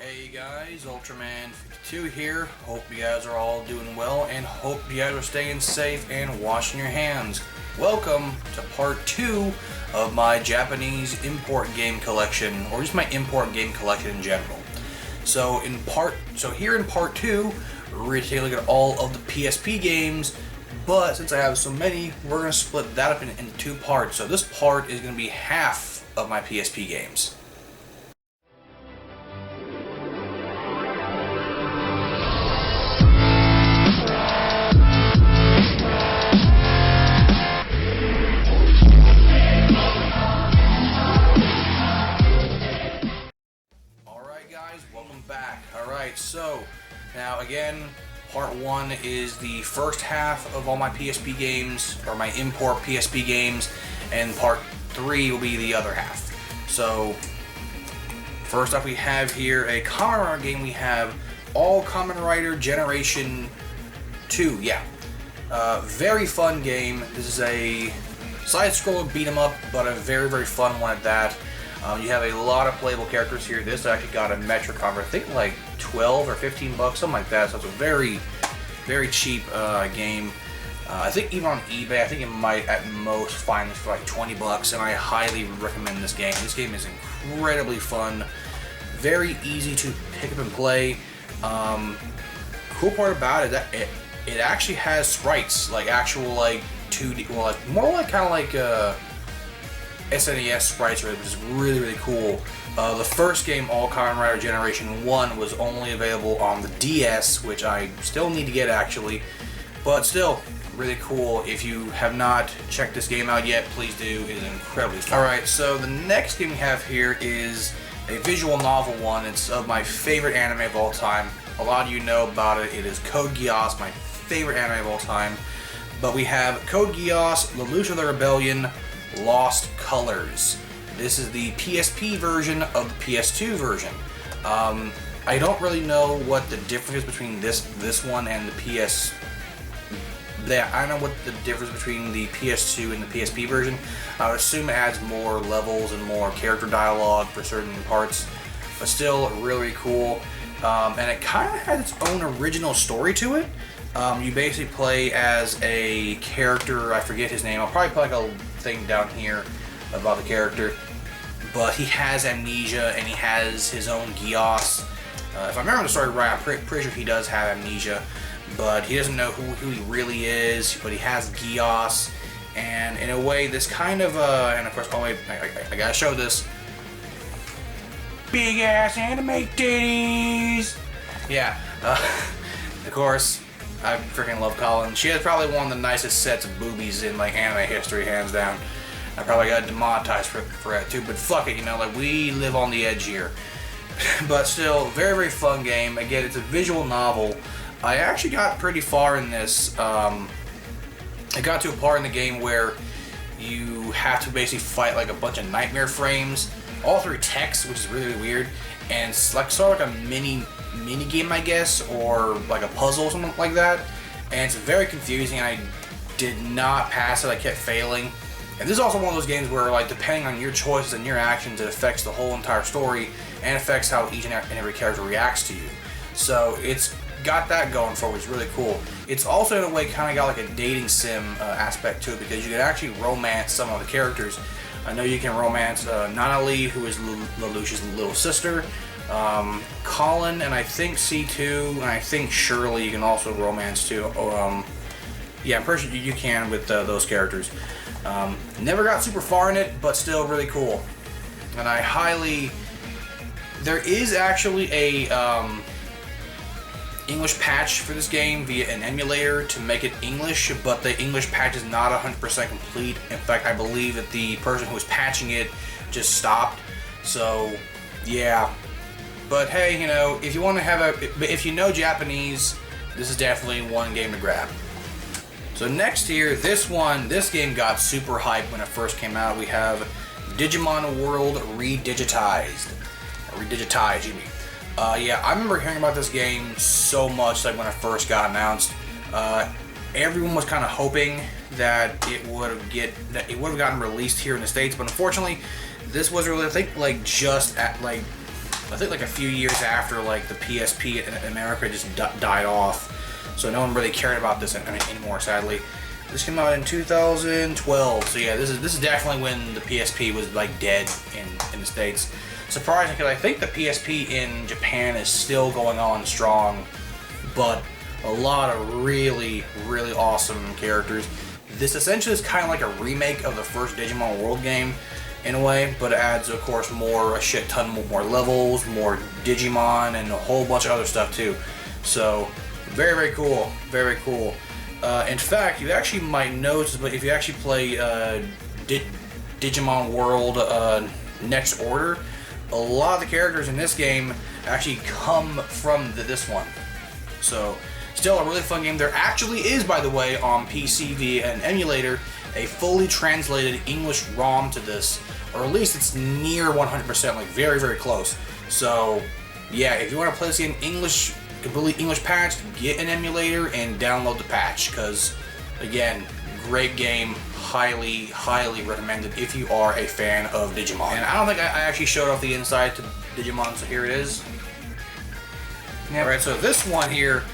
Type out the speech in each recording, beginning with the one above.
Hey guys, Ultraman52 here. Hope you guys are all doing well and hope you guys are staying safe and washing your hands. Welcome to part 2 of my Japanese import game collection, or just my import game collection in general. So here in part 2, we're going to take a look at all of the PSP games, but since I have so many, we're going to split that up into 2 parts. So this part is going to be half of my PSP games. Welcome back. Alright, so now again, part 1 is the first half of all my PSP games, or my import PSP games, and part 3 will be the other half. So first up we have here a Kamen Rider game. We have All Kamen Rider Generation 2. Very fun game. This is a side-scroller beat 'em up, but a very fun one at that. You have a lot of playable characters here. This actually got a Metro cover, I think like 12 or 15 bucks, something like that. So it's a very cheap game. I think even on eBay, I think you might at most find this for like 20 bucks, and I highly recommend this game. This game is incredibly fun, very easy to pick up and play. Cool part about it that it actually has sprites, like actual like 2D, well, like more like kind of like SNES sprites, which is really cool. The first game, All Kamen Rider Generation 1, was only available on the DS, which I still need to get actually, but still really cool. If you have not checked this game out yet, please do. It is incredibly fun. Alright, so the next game we have here is a visual novel one. It's of my favorite anime of all time. A lot of you know about it. It is Code Geass, my favorite anime of all time. But we have Code Geass, Lelouch of the Rebellion, Lost Colors. This is the PSP version of the PS2 version. I don't really know what the difference is between this one and the PS. I don't know what the difference between the PS2 and the PSP version. I would assume it adds more levels and more character dialogue for certain parts, but still really cool. And it kind of has its own original story to it. You basically play as a character, I forget his name. I'll probably put like a thing down here about the character, but he has amnesia and he has his own Geass. If I remember the story right, I'm pretty sure he does have amnesia, but he doesn't know who he really is, but he has Geass. And in a way, this kind of and of course, oh wait, I gotta show this. Big ass anime titties! Yeah, of course, I freaking love Colin. She has probably one of the nicest sets of boobies in like anime history, hands down. I probably got demonetized for that too, but fuck it, you know, like we live on the edge here. But still, very fun game. Again, it's a visual novel. I actually got pretty far in this. I got to a part in the game where you have to basically fight like a bunch of nightmare frames, all through text, which is really weird, and it's like sort of like a mini game, I guess, or like a puzzle or something like that. And it's very confusing. I did not pass it. I kept failing. And this is also one of those games where, like, depending on your choices and your actions, it affects the whole entire story and affects how each and every character reacts to you. So it's got that going for it, which is really cool. It's also in a way kind of got like a dating sim aspect to it, because you can actually romance some of the characters. I know you can romance Nanali, who is Lelouch's little sister, Colin, and I think C2, and I think Shirley you can also romance too. Yeah, I'm pretty sure you can with those characters. Never got super far in it, but still really cool. And I highly... There is actually a English patch for this game via an emulator to make it English, but the English patch is not 100% complete. In fact, I believe that the person who was patching it just stopped. So, yeah. But hey, you know, if you want to have if you know Japanese, this is definitely one game to grab. So next here, this game got super hyped when it first came out. We have Digimon World Redigitized. You mean? Yeah, I remember hearing about this game so much, like when it first got announced. Everyone was kind of hoping that it would have gotten released here in the States, but unfortunately, this was really, I think, like just at like I think like a few years after like the PSP in America just died off. So no one really cared about this anymore, sadly. This came out in 2012, so yeah, this is definitely when the PSP was like dead in the States. Surprising, because I think the PSP in Japan is still going on strong, but a lot of really, really awesome characters. This essentially is kind of like a remake of the first Digimon World game, in a way, but it adds, of course, a shit ton more levels, more Digimon, and a whole bunch of other stuff too. So, very, very cool. Very, very cool. In fact, you actually might notice, but if you actually play Digimon World Next Order, a lot of the characters in this game actually come from this one. So, still a really fun game. There actually is, by the way, on PC via an emulator, a fully translated English ROM to this, or at least it's near 100%, like very, very close. So, yeah, if you want to play this game English, completely English patched, get an emulator and download the patch, because, again, great game, highly, highly recommended if you are a fan of Digimon. And I don't think I actually showed off the inside to Digimon, so here it is. Yep. Alright, so this one here,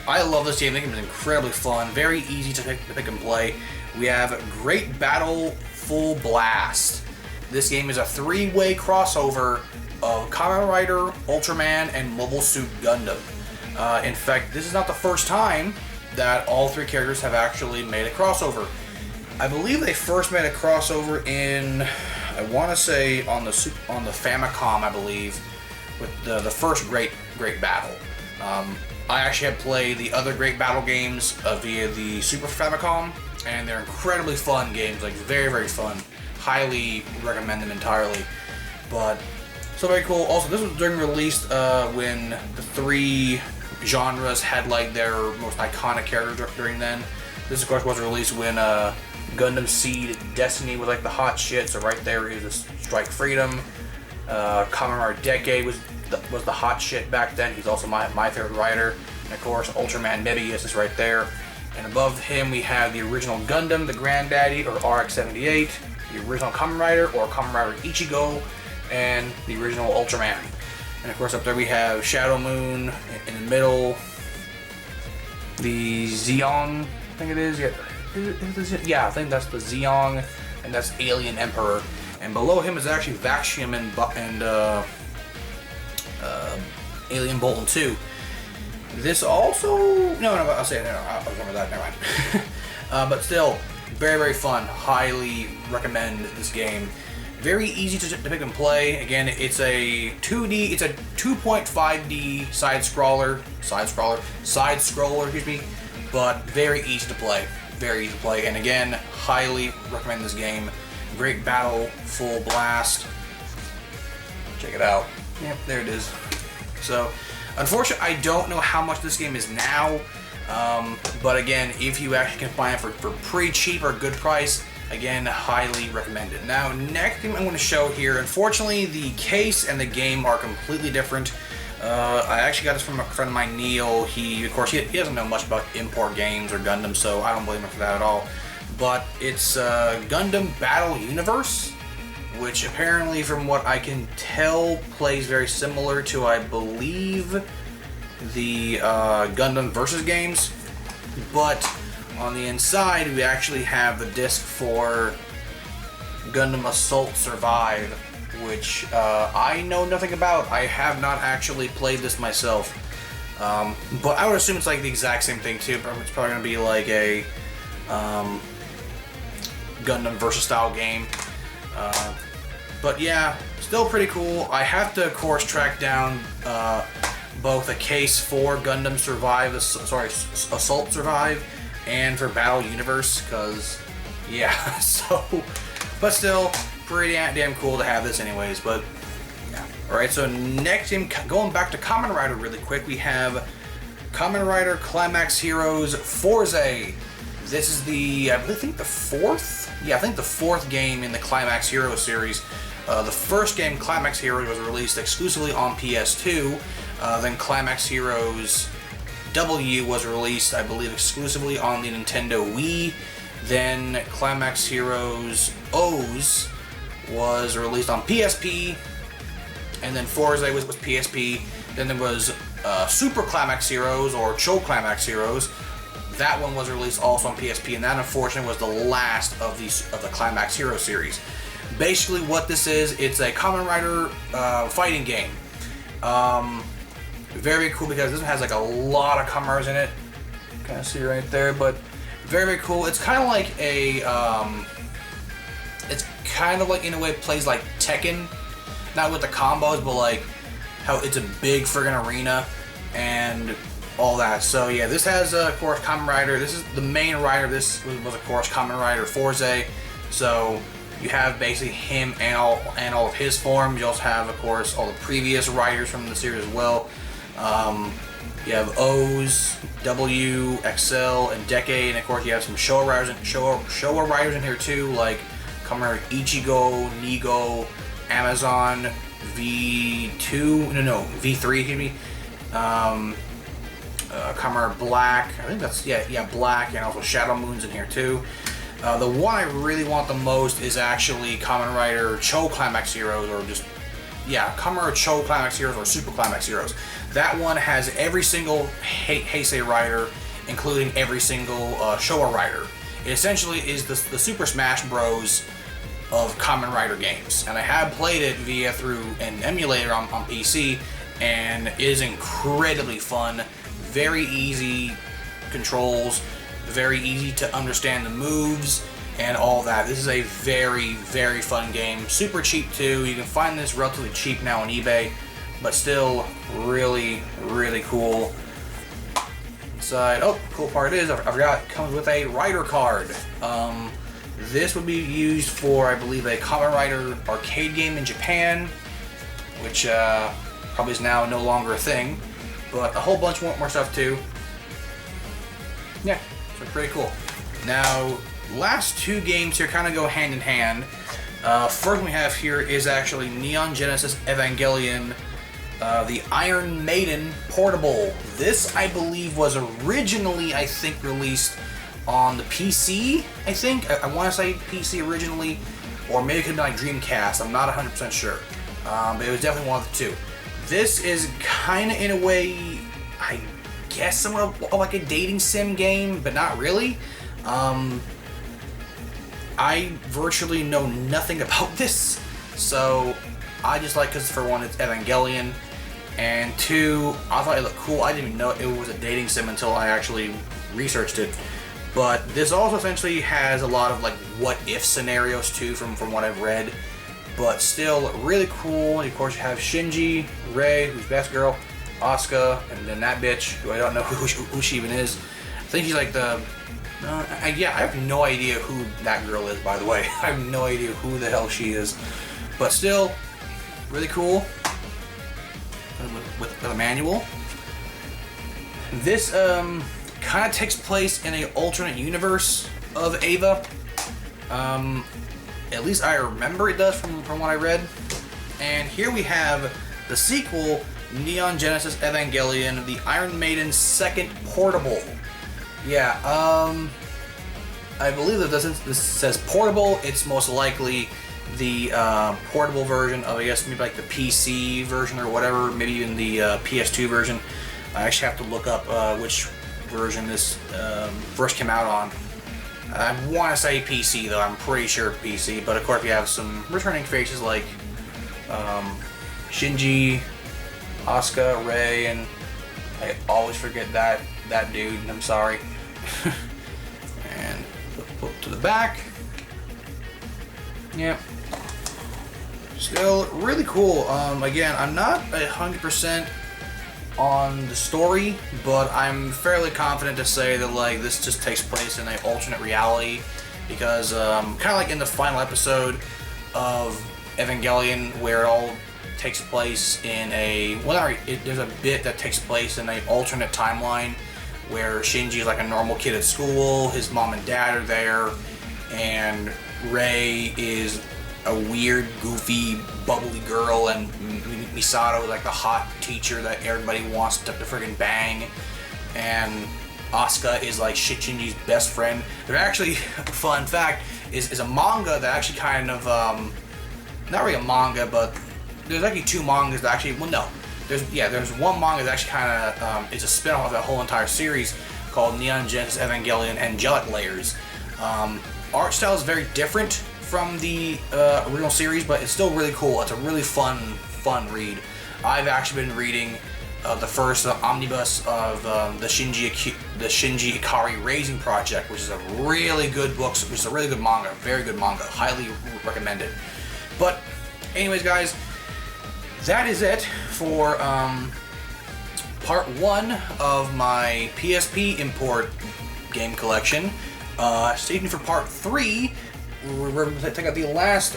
I love this game. I think it's incredibly fun, very easy to pick and play. We have Great Battle Full Blast. This game is a 3-way crossover of Kamen Rider, Ultraman, and Mobile Suit Gundam. In fact, this is not the first time that all 3 characters have actually made a crossover. I believe they first made a crossover in, I want to say, on the Famicom, I believe, with the first Great Battle. I actually have played the other Great Battle games via the Super Famicom, and they're incredibly fun games, like very, very fun. Highly recommend them entirely. But, so very cool. Also, this was during release when the 3 genres had like their most iconic characters during then. This, of course, was released when Gundam Seed Destiny was like the hot shit, so right there is Strike Freedom. Kamen Rider Decade was the hot shit back then. He's also my favorite writer. And of course, Ultraman Nebius is right there. And above him we have the original Gundam, the Granddaddy, or RX-78, the original Kamen Rider, or Kamen Rider Ichigo, and the original Ultraman. And of course up there we have Shadow Moon in the middle, the Zeong, I think it is, yeah, I think that's the Zeong, and that's Alien Emperor. And below him is actually Vaxium and Alien Bolton 2. This also, no, I'll say it, no, I'll remember that, never mind. But still, very, very fun. Highly recommend this game. Very easy to pick and play. Again, it's a 2D, it's a 2.5D side scroller, excuse me, but very easy to play. Very easy to play. And again, highly recommend this game. Great Battle Full Blast. Check it out. Yep, there it is. So, unfortunately, I don't know how much this game is now, but again, if you actually can find it for pretty cheap or good price, again, highly recommend it. Now, next thing I'm going to show here, unfortunately, the case and the game are completely different. I actually got this from a friend of mine, Neil. He doesn't know much about import games or Gundam, so I don't blame him for that at all. But it's Gundam Battle Universe, which apparently, from what I can tell, plays very similar to, I believe, the Gundam Versus games. But on the inside, we actually have the disc for Gundam Assault Survive, which I know nothing about. I have not actually played this myself. But I would assume it's like the exact same thing too. It's probably going to be like a Gundam Versus style game. But yeah, still pretty cool. I have to, of course, track down both a case for Gundam Assault Survive, and for Battle Universe, because, yeah, so, but still, pretty damn cool to have this anyways, but, yeah. Alright, so next, going back to Kamen Rider really quick, we have Kamen Rider Climax Heroes Forze. This is the, I think the fourth? Yeah, I think the fourth game in the Climax Heroes series. The first game, Climax Heroes, was released exclusively on PS2, then Climax Heroes W was released, I believe, exclusively on the Nintendo Wii. Then Climax Heroes O's was released on PSP, and then Forza was PSP. Then there was Super Climax Heroes or Cho Climax Heroes. That one was released also on PSP, and that unfortunately was the last of the Climax Hero series. Basically, what this is, it's a Kamen Rider fighting game. Very cool because this one has like a lot of Kamen Riders in it. Kind of see right there, but very cool. It's kind of like a, it's kind of like in a way it plays like Tekken, not with the combos, but like how it's a big friggin' arena and all that. So yeah, this has of course Kamen Rider. This is the main rider. This was of course Kamen Rider Forza. So you have basically him and all of his forms. You also have of course all the previous riders from the series as well. You have O's, W, XL, and Decade, and of course you have some Showa riders in here too, like Kamen Rider Ichigo, Nigo, Amazon, V3, excuse me. Kamen Rider Black, I think that's, yeah, Black, and also Shadow Moon's in here too. The one I really want the most is actually Kamen Rider Cho Climax Heroes, or just, yeah, Kamen Rider Cho Climax Heroes or Super Climax Heroes. That one has every single Heisei rider, including every single Showa rider. It essentially is the Super Smash Bros. Of Kamen Rider games. And I have played it through an emulator on PC, and it is incredibly fun. Very easy controls, very easy to understand the moves, and all that. This is a very, very fun game. Super cheap too. You can find this relatively cheap now on eBay, but still really, really cool. Inside, oh, cool part is, I forgot, it comes with a rider card. This would be used for, I believe, a Kamen Rider arcade game in Japan, which probably is now no longer a thing, but a whole bunch more stuff too. Yeah, so pretty cool. Now, last two games here kind of go hand in hand. First one we have here is actually Neon Genesis Evangelion, the Iron Maiden Portable. This, I believe, was originally, I think, released on the PC, I think. I want to say PC originally, or maybe it could be like Dreamcast. I'm not 100% sure. But it was definitely one of the two. This is kind of, in a way, I guess somewhat of like a dating sim game, but not really. I virtually know nothing about this, so I just like, because for one, it's Evangelion, and two, I thought it looked cool. I didn't even know it was a dating sim until I actually researched it. But this also essentially has a lot of like what if scenarios too, from what I've read. But still really cool. And of course you have Shinji, Rei, who's best girl, Asuka, and then that bitch, who I don't know who she even is. I think she's like the... yeah, I have no idea who that girl is, by the way. I have no idea who the hell she is. But still, really cool. With a manual. This kind of takes place in an alternate universe of Eva. At least I remember it does from what I read. And here we have the sequel, Neon Genesis Evangelion, the Iron Maiden second portable. Yeah, I believe that this says portable. It's most likely the portable version of, I guess, maybe like the PC version or whatever, maybe even the PS2 version. I actually have to look up which version this first came out on. I want to say PC though, I'm pretty sure PC, but of course you have some returning faces like Shinji, Asuka, Rei, and I always forget that dude, I'm sorry. And flip to the back. Yep. Still really cool. Again, I'm not 100% on the story, but I'm fairly confident to say that like this just takes place in an alternate reality, because kind of like in the final episode of Evangelion, where it all takes place in a there's a bit that takes place in an alternate timeline where Shinji is like a normal kid at school, his mom and dad are there, and Rei is a weird, goofy, bubbly girl, and Misato is like the hot teacher that everybody wants to friggin' bang, and Asuka is like Shinji's best friend. They're actually, fun fact, is a manga that actually kind of, not really a manga, but there's actually two mangas that actually, well, no, there's one manga that actually kind of it's a spin-off of that whole entire series called Neon Genesis Evangelion Angelic Layers. Art style is very different from the original series, but it's still really cool. It's a really fun read. I've actually been reading the first omnibus of the Shinji Ikari Raising Project, which is a really good book, which is a really good manga, very good manga, highly recommended. But anyways, guys, that is it for part 1 of my PSP import game collection. Stay tuned for part 3. We're going to take out the last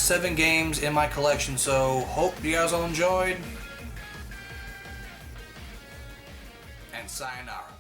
7 games in my collection. So hope you guys all enjoyed, and sayonara.